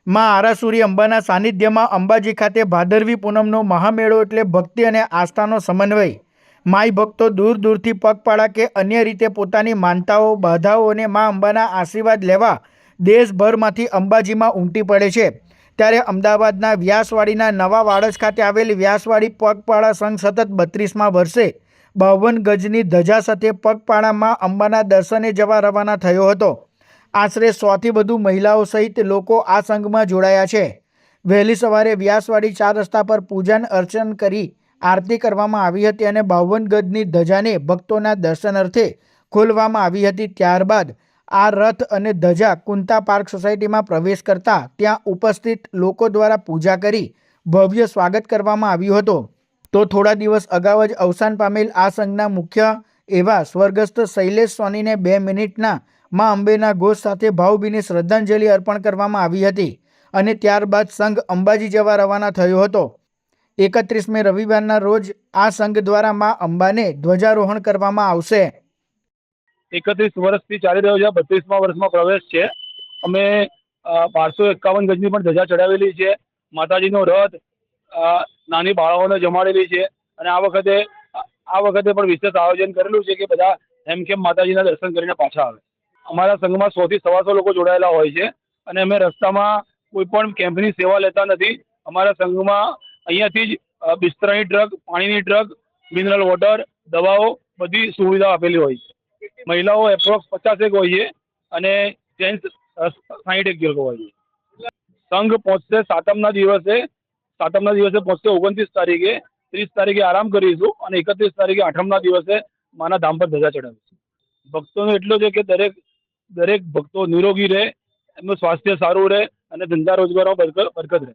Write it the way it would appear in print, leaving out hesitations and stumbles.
માં આરાસુરી અંબાના સાનિધ્યમાં અંબાજી ખાતે ભાદરવી પૂનમનો મહામેળો એટલે ભક્તિ અને આસ્થાનો સમન્વય। માઈ ભક્તો દૂર દૂરથી પગપાળા કે અન્ય રીતે પોતાની માનતાઓ બાધાઓ અને મા અંબાના આશીર્વાદ લેવા દેશભરમાંથી અંબાજીમાં ઉમટી પડે છે। ત્યારે અમદાવાદના વ્યાસવાડીના નવા વાડજ ખાતે આવેલ વ્યાસવાડી પગપાળા સંઘ સતત 32મા વર્ષે 52 ગજની ધજા સાથે પગપાળામાં અંબાના દર્શને જવા રવાના થયો હતો। આશરે 100થી વધુ મહિલાઓ સહિત લોકો આ સંઘમાં જોડાયા છે। વહેલી સવારે વ્યાસવાડી 4 રસ્તા પર પૂજન અર્ચન કરી આરતી કરવામાં આવી હતી અને 52 ગજની ધજાને ભક્તોના દર્શન અર્થે ખોલવામાં આવી હતી। ત્યારબાદ આ રથ અને ધજા કુંતા પાર્ક સોસાયટીમાં પ્રવેશ કરતા ત્યાં ઉપસ્થિત લોકો દ્વારા પૂજા કરી ભવ્ય સ્વાગત કરવામાં આવ્યું હતું। તો થોડા દિવસ અગાઉ જ અવસાન પામેલ આ સંઘના મુખ્ય એવા સ્વર્ગસ્થ શૈલેષ સોનીને 2 મિનિટના મા અંબેના ઘોષ સાથે ભાવભીની શ્રદ્ધાંજલિ અર્પણ કરવામાં આવી હતી અને ત્યારબાદ સંઘ અંબાજી જવા રવાના થયો હતો। 31 મે રવિવારના રોજ આ સંઘ દ્વારા મા અંબાને ધ્વજારોહણ કરવામાં આવશે। 31 વર્ષથી ચાલી રહ્યો છે, 32મા વર્ષમાં પ્રવેશ છે। અમે 1251 ગજની પણ ધજા ચડાવેલી છે। માતાજીનો રથ, નાની બાળાઓને જમાડેલી છે અને આ વખતે પણ વિશેષ આયોજન કરેલું છે કે બધા હેમખેમ માતાજીના દર્શન કરીને પાછા આવે। અમારા સંઘમાં 100 થી 125 લોકો જોડાયેલા હોય છે અને અમે રસ્તામાં કોઈ પણ કેમ્પની સેવા લેતા નથી। અમારા સંઘમાં અહીંયાથી જ બિસ્તરાની ટ્રક, પાણીની ટ્રક, મિનરલ વોટર, દવાઓ બધી સુવિધા આપેલી હોય છે। મહિલાઓ એપ્રોક્સ 50 હોય છે અને જેન્ટ્સ 60 લોકો હોય છે। સંઘ પહોંચશે સાતમના દિવસે પહોંચશે 29 તારીખે, 30 તારીખે આરામ કરીશું અને 31 તારીખે આઠમના દિવસે માના ધામ પર ધજા ચડાવીશું। ભક્તોનો એટલો છે કે દરેક ભક્તો નિરોગી રહે, એમનું સ્વાસ્થ્ય સારું રહે અને ધંધા રોજગારમાં બરકત રહે।